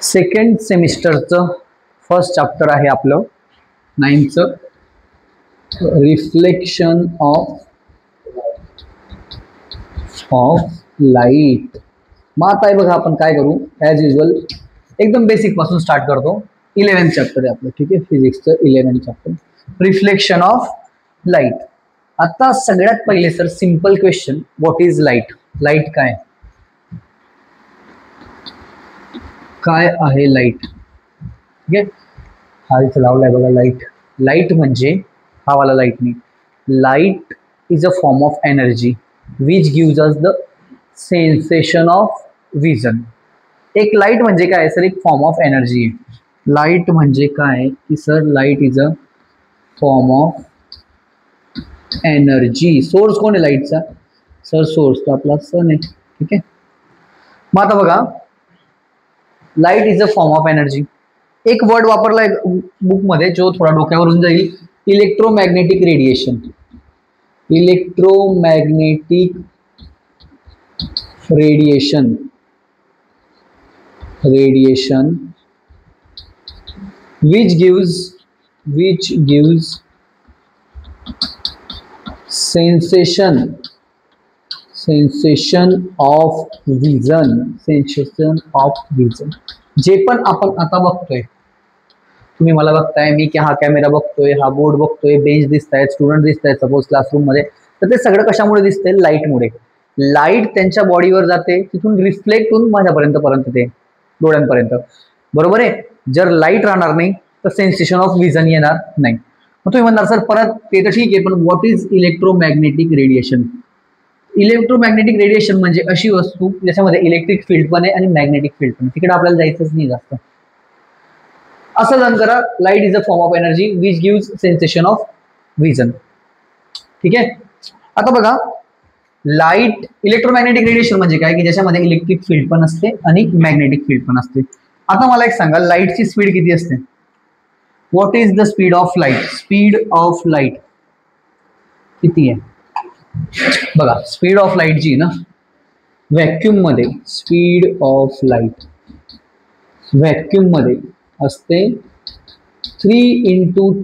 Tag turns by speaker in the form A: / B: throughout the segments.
A: Second सेमिस्टरचं first chapter आहे आपलं 9th reflection of light. मग आता आहे बघा, आपण काय करू, ॲज युजल एकदम बेसिक पासून स्टार्ट करतो. 11th चॅप्टर आहे आपलं, ठीक आहे, फिजिक्सचं 11th chapter, reflection of light. आता सगळ्यात पहिले sir simple question, what is light? Light काय काय आहे लाईट? ठीक आहे, हा इथं लावलाय बघा लाईट. लाईट म्हणजे हा वाला लाईट नाही. Light is a form of energy which gives us the sensation of vision. एक लाईट म्हणजे काय सर? एक फॉर्म ऑफ एनर्जी. लाईट म्हणजे काय की sir, light is a form of energy. Source कोण आहे लाईटचा? सर सोर्स तर आपला सन आहे, ठीक आहे. मग आता बघा, light is a form of energy. एक वर्ड वापरलाय बुक मध्ये जो थोडा डोक्यावरून जाईल, electromagnetic radiation. Electromagnetic radiation which gives sensation of vision. जे पण आपण आता बघतोय, तुम्ही मला बघताय, मी हा कॅमेरा बघतोय, हा बोर्ड बघतोय, बेंच दिसतायत, स्टुडंट दिसतायत सपोज क्लासरूम मध्ये, तर ते सगळं कशामुळे दिसतंय? लाईटमुळे. लाईट त्यांच्या बॉडीवर जाते, तिथून रिफ्लेक्ट होऊन माझ्यापर्यंत ते डोळ्यांपर्यंत, बरोबर आहे. जर लाईट राहणार नाही तर सेन्सेशन ऑफ विजन येणार नाही. मग तुम्ही म्हणणार सर परत ते तर ठीक आहे, पण what is electromagnetic radiation? Electromagnetic radiation म्हणजे अशी वस्तू ज्याच्यामध्ये इलेक्ट्रिक फील्ड पण आहे आणि मॅग्नेटिक फील्ड पण. तिकडे आपल्याला जायचंच नाही जास्त. असं जाण करा, light is a form of energy which gives sensation of vision. ठीक आहे. आता बघा, लाईट इलेक्ट्रोमॅग्नेटिक रेडिएशन म्हणजे काय की ज्याच्यामध्ये इलेक्ट्रिक फील्ड पण असते आणि मॅग्नेटिक फील्ड पण असते. आता मला एक सांगा, लाईटची स्पीड किती असते? What is the speed of light? Speed of light किती आहे बघा. स्पीड ऑफ लाईट जी ना व्हॅक्यूम मध्ये, स्पीड ऑफ लाईट व्हॅक्यूम मध्ये असते 3 ×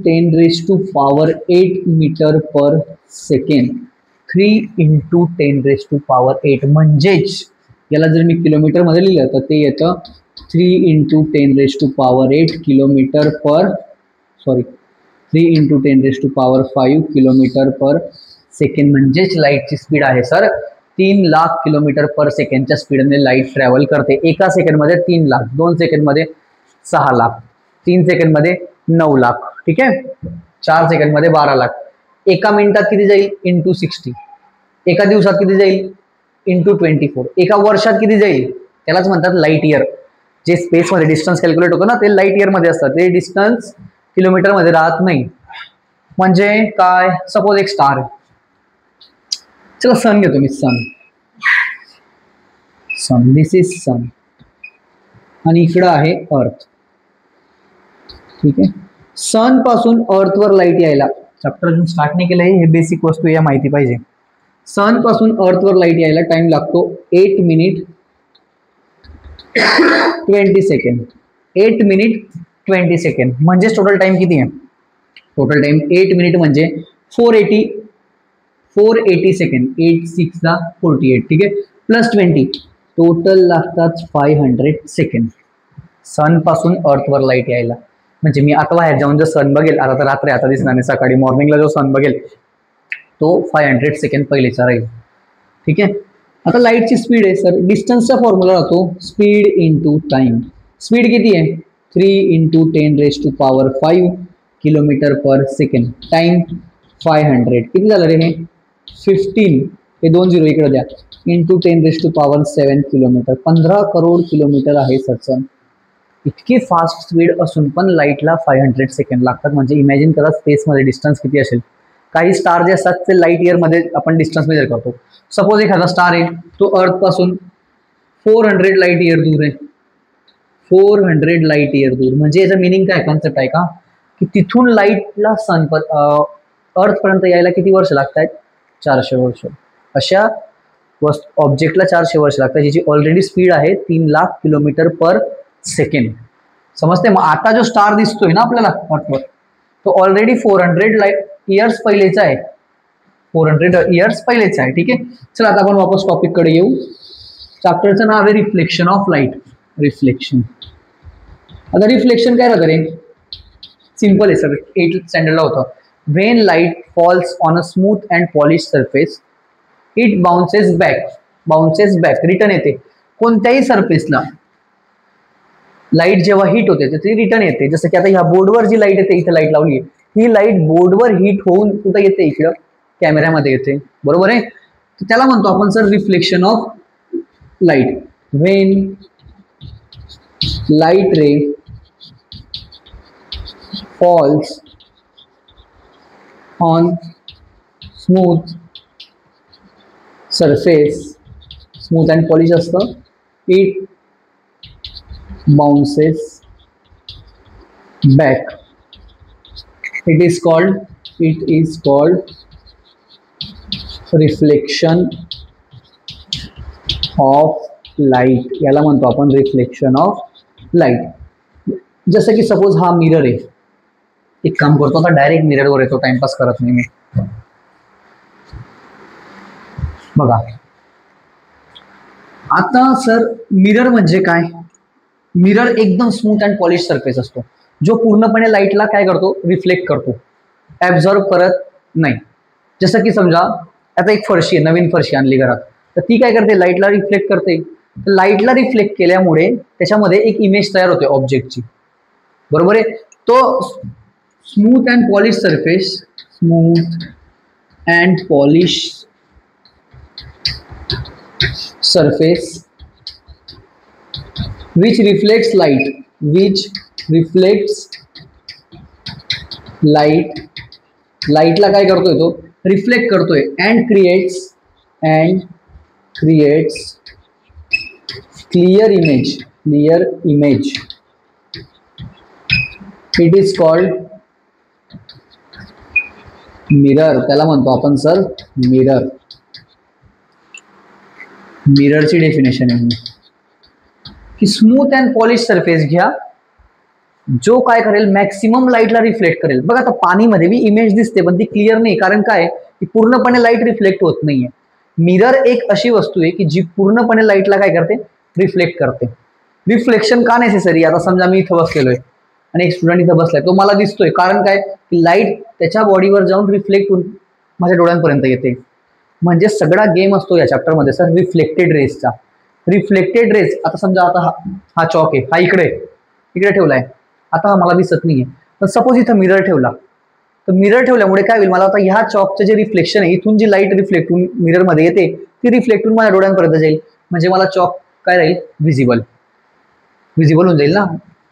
A: 10⁸ मीटर पर सेकंड. 3 × 10⁸ म्हणजेच याला जर मी किलोमीटर मध्ये लिहिलं तर ते येतं 3 × 10⁸ किलोमीटर पर 3 × 10⁵ किलोमीटर पर सेकंड. म्हणजेच लाईटची स्पीड आहे सर 3 लाख किलोमीटर पर सेकंडच्या स्पीडने लाईट ट्रॅव्हल करते. एका सेकंड मध्ये 3 लाख, 2 सेकंड मध्ये 6 लाख, 3 सेकंड मध्ये 9 लाख, ठीक आहे, 4 सेकंड मध्ये 12 लाख. एका मिनिटात किती जाईल? × 60. एका दिवसात किती जाईल? × 24. एका वर्षात किती जाईल? त्यालाच म्हणतात लाईट इयर. जे स्पेस मध्ये डिस्टन्स कॅल्क्युलेट होतं ना, ते लाईट इयर मध्ये असतात. ते डिस्टन्स किलोमीटर मध्ये राहत नाही. म्हणजे काय? सपोज एक स्टार आहे, चला सन घेतो मी. सन दिस इज सन आणि इकडं आहे अर्थ, ठीक आहे. सन पासून अर्थ वर लाईट यायला, चॅप्टर अजून स्टार्ट नाही केलं आहे, हे बेसिक वस्तू या माहिती पाहिजे. सन पासून अर्थ वर लाईट यायला टाइम लागतो 8 मिनिट 20 सेकंड. 8 मिनिट 20 सेकंड म्हणजे टोटल टाइम किती आहे? टोटल टाइम 8 मिनिट म्हणजे 480 सेकंड. 8 × 6 = 48, ठीक आहे, प्लस 20 टोटल लागतात 500 सेकंड सन पासून अर्थ वर लाईट यायला. म्हणजे मी आता बाहेर जाऊन जर सन बघेल, आता तर रात्री, आता दिसणार नाही, सकाळी मॉर्निंगला जो सन बघेल तो 500 सेकंड पहिलेचा राहील, ठीक आहे. आता लाईटची स्पीड आहे सर, डिस्टन्सचा फॉर्म्युला राहतो स्पीड × टाइम. स्पीड किती आहे? 3 × 10⁵ किलोमीटर पर सेकंड. टाइम 500. किती झालं रे हे? 15. हे 2 0 इकडे द्या, × 10⁷ किलोमीटर. 15 करोड किलोमीटर आहे सर. इतकी फास्ट स्पीड असून पण लाईटला 500 सेकंड लागतात. म्हणजे इमॅजिन करा स्पेसमध्ये डिस्टन्स किती असेल. काही स्टार जे असतात ते लाईट इयर मध्ये आपण डिस्टन्स मेजर करतो. सपोज एखादा स्टार आहे, तो अर्थ पासून 400 लाईट इयर दूर आहे. 400 लाईट इयर दूर म्हणजे याचं मिनिंग काय? कॉन्सेप्ट आहे का की तिथून लाईटला सन अर्थ पर्यंत यायला किती वर्ष लागतात? 400 वर्ष. अशा ऑब्जेक्टला 400 वर्ष लागतात, ज्याची ऑलरेडी स्पीड आहे 3 लाख किलोमीटर पर सेकंड. समजते. मग आता जो स्टार दिसतोय ना आपल्याला अर्थवर, तो ऑलरेडी 400 इयर्स पहिलेचा आहे. 400 इयर्स पहिलेचा आहे. ठीक आहे. चला आता आपण वापस टॉपिक कडे येऊ. चॅप्टरचं नाव आहे रिफ्लेक्शन ऑफ लाईट. रिफ्लेक्शन. आता रिफ्लेक्शन काय राहतं रे? सिंपल आहे सर. 8th स्टँडर्डला होतं. When light falls on a smooth and polish surface it bounces back return येते. कोणत्याही सरफेसला लाईट जेव्हा हिट होते तर ती रिटर्न येते. जसं की आता ह्या बोर्डवर जी लाईट येते, इथे लाईट लावली आहे, ही लाईट बोर्डवर हिट होऊन कुठं येते? इकडं कॅमेऱ्यामध्ये येते. बरोबर आहे. तर त्याला म्हणतो आपण sir reflection of light. When light ray falls on smooth surface, smooth and polished असतं, it bounces back. It is called reflection of light. याला म्हणतो आपण रिफ्लेक्शन ऑफ लाईट. जसं की सपोज हा मिरर आहे. एक काम करतो आता, डायरेक्ट मिररवर येतो, टाइमपास करत नाही मी. बघा आता सर, मिरर म्हणजे काय? मिरर एकदम स्मूथ अँड पॉलिश सरफेस असतो, जो पूर्णपणे लाईटला काय करतो? रिफ्लेक्ट करतो, ऍब्झॉर्ब करत नाही. जसं की समजा आता एक फरशी आहे, नवीन फरशी आणली घरात, तर ती काय करते? लाईटला रिफ्लेक्ट करते. लाईटला रिफ्लेक्ट केल्यामुळे त्याच्यामध्ये एक इमेज तयार होते ऑब्जेक्टची. बरोबर आहे. तो smooth and polish surface, smooth and polish surface which reflects light, लाईटला काय करतोय? तो रिफ्लेक्ट करतोय. And creates clear image. It is called mirror. त्याला म्हणतो आपण सर मिरर. मिररची डेफिनेशन आहे की स्मूथ अँड पॉलिश सरफेस घ्या, जो काय करेल? मॅक्सिमम लाईटला रिफ्लेक्ट करेल. बघा आता पाणीमध्ये बी इमेज दिसते, पण ती क्लिअर नाही. कारण काय? की पूर्णपणे लाईट रिफ्लेक्ट होत नाहीये. मिरर एक अशी वस्तू आहे की जी पूर्णपणे लाईटला काय करते? रिफ्लेक्ट करते. रिफ्लेक्शन का नेसेसरी? आता समजा मी इथं बसलेलो आहे आणि एक स्टुडंट इथं बसलाय, तो मला दिसतोय. कारण काय? की लाईट त्याच्या बॉडीवर जाऊन रिफ्लेक्ट होऊन माझ्या डोळ्यांपर्यंत येते. म्हणजे सगळा गेम असतो या चॅप्टरमध्ये सर रिफ्लेक्टेड रेसचा. रिफ्लेक्टेड रेस, आता समजा आता हा चॉक आहे, हा इकडे ठेवलाय, आता मला दिसत नाहीये. पण सपोज इथं मिरर ठेवला, तर मिरर ठेवल्यामुळे काय होईल? मला आता ह्या चॉकचं जे रिफ्लेक्शन आहे, इथून जी लाईट रिफ्लेक्ट होऊन मिररमध्ये येते, ती रिफ्लेक्ट होऊन माझ्या डोळ्यांपर्यंत जाईल. म्हणजे मला चॉक काय राहील? व्हिजिबल होऊन जाईल ना.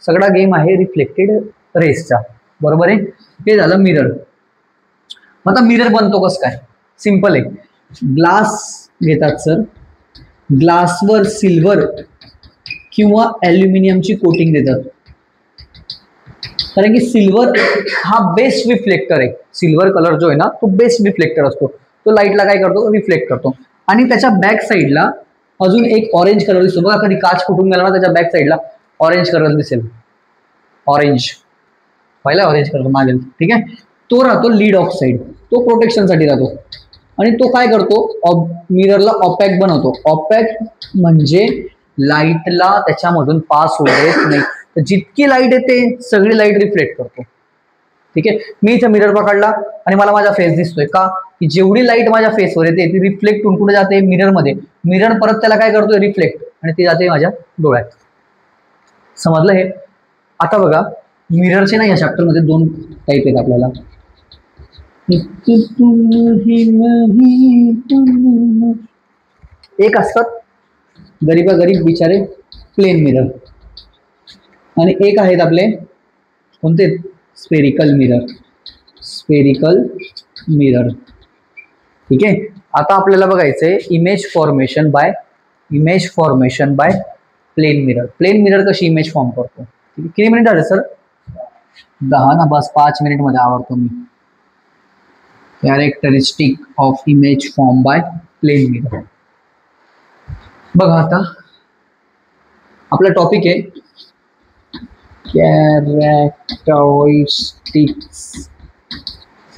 A: सगळा गेम आहे रिफ्लेक्टेड रेसचा. बरोबर आहे. हे झालं मिरर. आता मिरर बनतो कसं काय? सिंपल आहे. ग्लास घेतात सर, ग्लासवर सिल्वर किंवा ॲल्युमिनियमची कोटिंग देतात. कारण की सिल्वर हा बेस्ट रिफ्लेक्टर आहे. सिल्वर कलर जो आहे ना, तो बेस्ट रिफ्लेक्टर असतो. तो लाईटला काय करतो? रिफ्लेक्ट करतो. आणि त्याच्या बॅक साईडला अजून एक ऑरेंज कलर दिसतो. बघा कधी काच फुटून गेला ना, त्याच्या बॅक साईडला ऑरेंज कलर दिसेल. ऑरेंज पहिला ऑरेंज कलर मागेल. ठीक आहे. तो राहतो लीड ऑक्साईड. तो प्रोटेक्शनसाठी राहतो. आणि तो काय करतो? मिररला ऑपॅक बनवतो. ऑपॅक म्हणजे लाईटला त्याच्यामधून पास होऊ देत नाही. तर जितकी लाईट येते सगळी लाईट रिफ्लेक्ट करतो. ठीक आहे. मी इथं मिरर पकडला आणि मला माझा फेस दिसतोय. का? की जेवढी लाईट माझ्या फेसवर येते ती रिफ्लेक्ट होऊन कुठे जाते? मिररमध्ये. मिरर परत त्याला काय करतोय? रिफ्लेक्ट, आणि ती जाते माझ्या डोळ्यात. समजलं हे? आता बघा, मिररचे ना या चॅप्टरमध्ये 2 टाईप आहेत आपल्याला. एक असतात गरीबा गरीब बिचारे प्लेन मिरर, आणि एक आहेत आपले कोणते? Spherical mirror. ठीक आहे. आता आपल्याला बघायचंय image formation by plane mirror. Plane mirror कशी इमेज फॉर्म करतो? किती मिनिट झाले सर? 10 ना, बस 5 मिनिट मध्ये आवडतो मी. Characteristic of image form by plane mirror. बघा आता आपला टॉपिक आहे characteristics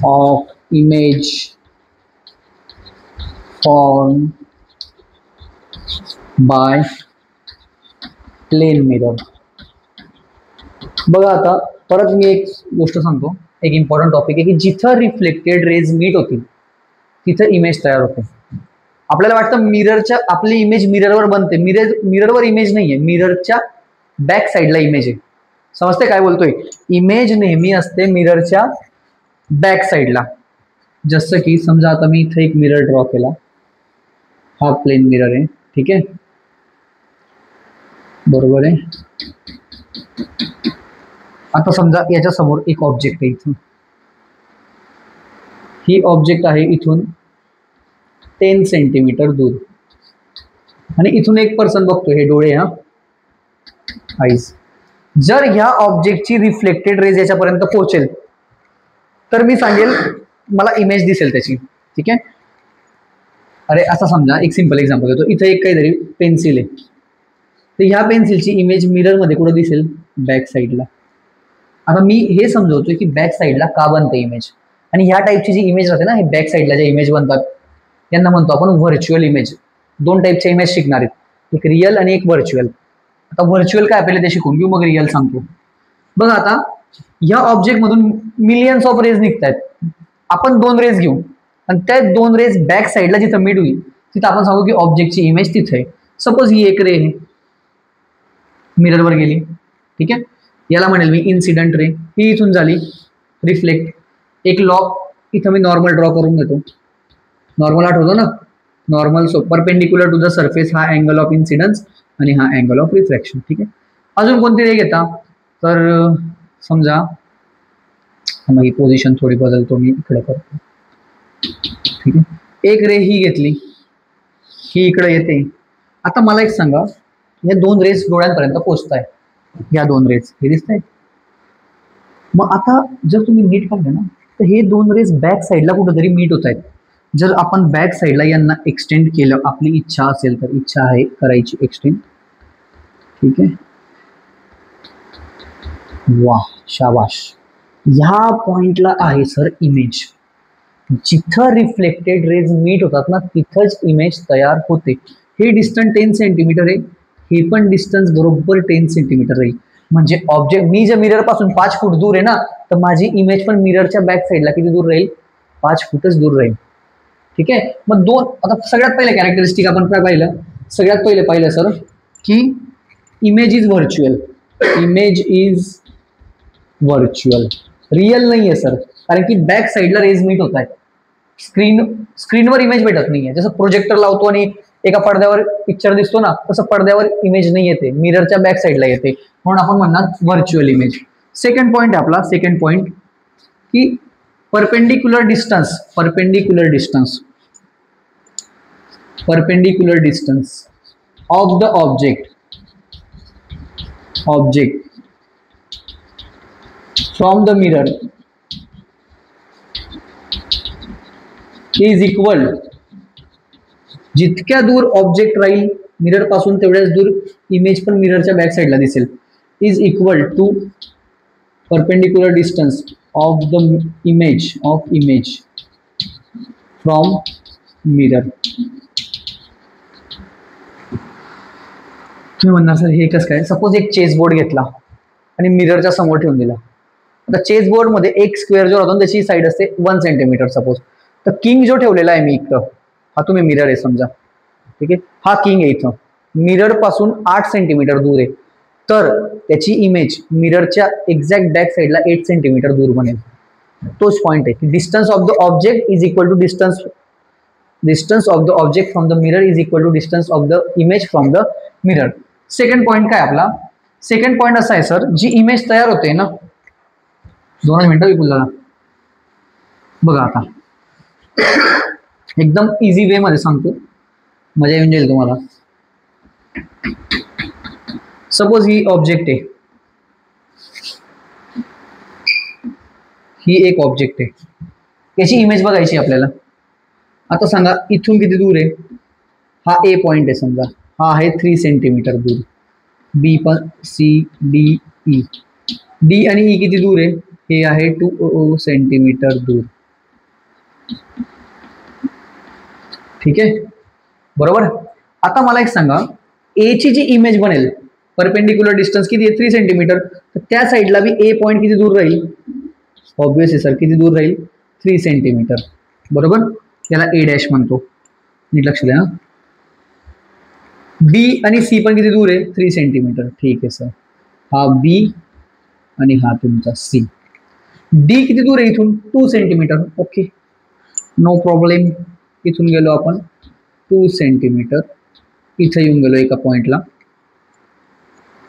A: of image formed by plane mirror. बघा आता परत मी एक गोष्ट सांगतो, एक इम्पॉर्टंट टॉपिक आहे की जिथं रिफ्लेक्टेड रेज मीट होतील तिथं इमेज तयार होते. आपल्याला वाटतं मिररच्या आपली इमेज मिररवर बनते, मिररवर इमेज नाहीये, मिररच्या बॅक साईडला इमेज आहे. समजते काय बोलतोय? इमेज नेहमी असते मिररच्या बॅक साईडला. जसं की समजा आता मी इथे एक मिरर ड्रॉ केला, हा प्लेन मिरर आहे, ठीक आहे, बरोबर आहे. आता समजा याच्या समोर एक ऑब्जेक्ट आहे, इथून ही ऑब्जेक्ट आहे इथून 10 सेंटीमीटर दूर, आणि इथून एक पर्सन बघतोय, हे डोळे, हा आईज. जर ह्या ऑब्जेक्टची रिफ्लेक्टेड रेज याच्यापर्यंत पोहोचेल तर मी सांगेल मला इमेज दिसेल त्याची, ठीक आहे. अरे असं समजा एक सिंपल एक्झाम्पल देतो, इथे एक काहीतरी पेन्सिल आहे, तर ह्या पेन्सिलची इमेज मिररमध्ये कुठं दिसेल? बॅक साईडला. आता मी हे समजवतोय की बॅक साईडला का बनते इमेज, आणि ह्या टाईपची जी इमेज राहते ना, हे बॅक साईडला जे इमेज बनतात यांना म्हणतो आपण व्हर्च्युअल इमेज. दोन टाईपच्या इमेज शिकणार आहेत, एक रिअल आणि एक व्हर्च्युअल. आता व्हर्च्युअल काय आपल्याला ते शिकून घेऊ, मग रिअल सांगतो. बघा आता ह्या ऑब्जेक्टमधून मिलियन्स ऑफ रेज निघतायत, आपण 2 रेज घेऊ आणि त्या 2 रेज बॅक साईडला जिथं मीट होईल तिथं आपण सांगू की ऑब्जेक्टची इमेज तिथे आहे. सपोज ही एक रे आहे, मिररवर गेली, ठीक आहे, याला म्हणेल मी इन्सिडेंट रे. ही इथून झाली रिफ्लेक्ट. एक लॉ इथं मी नॉर्मल ड्रॉ करून घेतो, नॉर्मल आठवतो ना, normal. So perpendicular to the surface हा अँगल ऑफ इन्सिडन्स आणि हा अँगल ऑफ रिफ्लेक्शन, ठीक आहे. अजून कोणती रे घेता, तर समजा मग ही पोझिशन थोडी बदलतो मी, इकडे करतो, ठीक आहे. एक रे ही घेतली, ही इकडे येते. आता मला एक सांगा, या 2 रेस डोळ्यांपर्यंत पोहोचताय, या 2 रेस हे दिसत आहेत. मग आता जर तुम्ही नीट पाहिलं ना, तर हे 2 रेस बॅक साईडला कुठेतरी मीट होत आहेत. जर आपण बॅक साईडला यांना एक्सटेंड केलं, आपली इच्छा असेल तर, इच्छा आहे करायची एक्सटेंड, ठीक आहे, वाह शाबाश. ह्या पॉइंटला आहे सर इमेज. जिथं रिफ्लेक्टेड रेज मीट होतात ना तिथंच इमेज तयार होते. हे डिस्टन्स 10 सेंटीमीटर आहे, हे पण डिस्टन्स बरोबर 10 सेंटीमीटर राहील. म्हणजे ऑब्जेक्ट मी जर मिरर पासून 5 फूट दूर आहे ना, तर माझी इमेज पण मिररच्या बॅक साईडला किती दूर राहील? 5 फूटच दूर राहील, ठीक आहे. मग आता सगळ्यात पहिले कॅरेक्टरिस्टिक आपण काय पाहिलं? सगळ्यात पहिले पाहिलं सर की image is virtual. Image is virtual, real नाही आहे सर, कारण की बॅक साईडला रेज मीट होत आहेत. स्क्रीनवर इमेज भेटत नाहीये. जसं प्रोजेक्टर लावतो आणि एका पडद्यावर पिक्चर दिसतो ना, तसं पडद्यावर इमेज नाही येते, मिररच्या बॅक साईडला येते, म्हणून आपण म्हणणार व्हर्च्युअल इमेज. सेकंड पॉईंट आहे आपला, सेकंड पॉईंट की perpendicular distance of the object from the mirror is equal, जितक्या दूर ऑब्जेक्ट राहील मिरर पासून तेवढ्याच दूर इमेज पण मिररच्या बॅक साईडला दिसेल, is equal to perpendicular distance of the image from mirror. तुम्ही म्हणणार सर हे कसं काय? सपोज एक चेस बोर्ड घेतला आणि मिररच्या समोर ठेवून दिला. आता चेस बोर्ड मध्ये एक स्क्वेअर जो राहतो त्याची साईड असते 1 सेंटीमीटर सपोज. तर किंग जो ठेवलेला आहे मी इथं, हा तुम्ही मिरर आहे समजा, ठीक आहे, हा किंग आहे इथं, मिरर पासून 8 सेंटीमीटर दूर आहे, तर त्याची इमेज मिररच्या एक्झॅक्ट बॅक साईडला 8 सेंटीमीटर दूर बनेल. तोच पॉइंट आहे की distance of the object is equal to distance of the object from the mirror is equal to distance of the image from the mirror. Second point काय आपला? Second point असा आहे सर, जी image तयार होते ना, 2 मिनिटं विपुल दादा बघा, आता एकदम इझी वे मध्ये सांगतो, मजा येऊन जाईल तुम्हाला. सपोज ही ऑब्जेक्ट आहे, ही एक ऑब्जेक्ट आहे, याची इमेज बघायची आपल्याला. आता सांगा इथून किती दूर आहे? हा ए पॉइंट आहे समजा, हा आहे 3 सेंटीमीटर दूर, बी पण सी डी ई, डी आणि ई किती दूर आहे, हे आहे 2 सेंटीमीटर दूर. ठीक आहे, बरोबर. आता मला एक सांगा, ए ची जी इमेज बनेल, परपेंडिक्युलर डिस्टन्स किती आहे 3 सेंटीमीटर, तर त्या साईडला बी ए पॉईंट किती दूर राहील, ऑब्वियसली सर किती दूर राहील 3 सेंटीमीटर, बरोबर. याला ए डॅश म्हणतो, नीट लक्ष द्या. बी आणि सी पण किती दूर आहे 3 सेंटीमीटर. ठीक आहे सर, हा बी आणि हा तुमचा सी. डी किती दूर आहे इथून 2 सेंटीमीटर. Okay, no problem. इथून गेलो आपण 2 सेंटीमीटर, इथे येऊन गेलो एका पॉइंटला.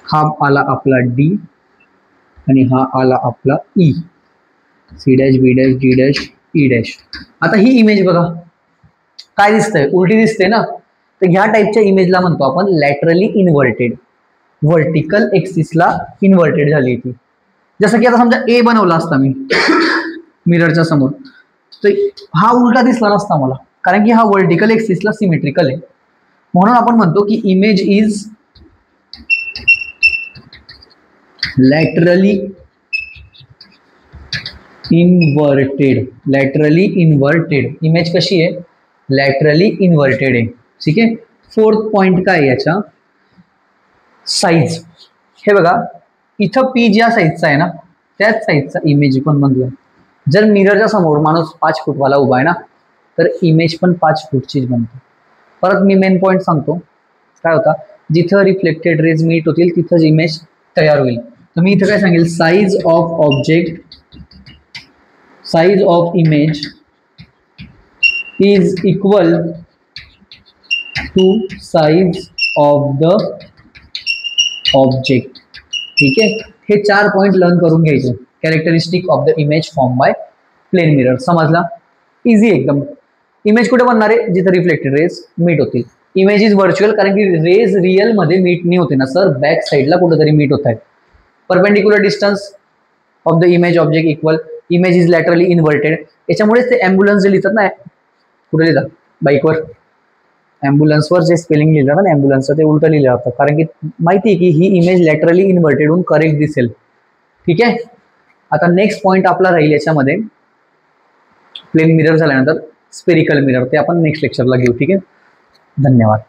A: हा आला आपला डी आणि हा आला आपला E. C dash, B dash, D dash, E dash. आता ही इमेज बघा काय दिसतंय, उलटी दिसते ना. तर ह्या टाईपच्या इमेजला म्हणतो आपण लॅटरली इन्व्हर्टेड. व्हर्टिकल एक्सिसला इन्व्हर्टेड झाली ती. जसं की आता समजा ए बनवला असता मी मिररच्या समोर, तर हा उलटा दिसला नसता मला, कारण की हा व्हर्टिकल एक्सिसला सिमेट्रिकल आहे. म्हणून आपण म्हणतो की image is laterally inverted. Laterally inverted image कशी आहे, लॅटरली इन्व्हर्टेड आहे. ठीक आहे. फोर्थ पॉइंट काय याच्या, साईज. हे बघा इथं पी ज्या साईजचा आहे ना, त्याच साईजचा इमेज पण बनला. जर मिररच्या समोर माणूस 5 फूटवाला उभा आहे ना, तर इमेज पण 5 फूटचीच बनते. परत मी मेन पॉईंट सांगतो काय होता, जिथं रिफ्लेक्टेड रेज मीट होतील तिथंच इमेज तयार होईल. तर मी इथं काय सांगेल, size of object, size of image is equal to size of the object. ठीक आहे, हे 4 पॉइंट लर्न करून घ्यायचे. Characteristic of the image form by plane mirror. समजला, इझी एकदम. इमेज कुठे बनणार आहे, जिथे रिफ्लेक्टेड रेज मीट होतील. इमेज इज व्हर्च्युअल, कारण की रेज रिअल मध्ये मीट नाही होते ना सर, बॅक साईडला कुठेतरी मीट होत आहे. Perpendicular distance of the image object equal, image is laterally inverted. याच्यामुळेच ते ॲम्ब्युलन्स जे लिहितात ना, कुठे लिहितात बाईकवर, ॲम्ब्युलन्सवर जे स्पेलिंग लिहिलं ना ॲम्ब्युलन्सचं, ते उलटं लिहिलं जातं, कारण की माहिती आहे की ही इमेज लॅटरली इन्व्हर्टेड होऊन करेक्ट दिसेल. ठीक आहे. आता नेक्स्ट पॉईंट आपला राहील याच्यामध्ये, प्लेन मिरर झाल्यानंतर स्पेरिकल मिरर, ते आपण नेक्स्ट लेक्चरला घेऊ. ठीक आहे, धन्यवाद.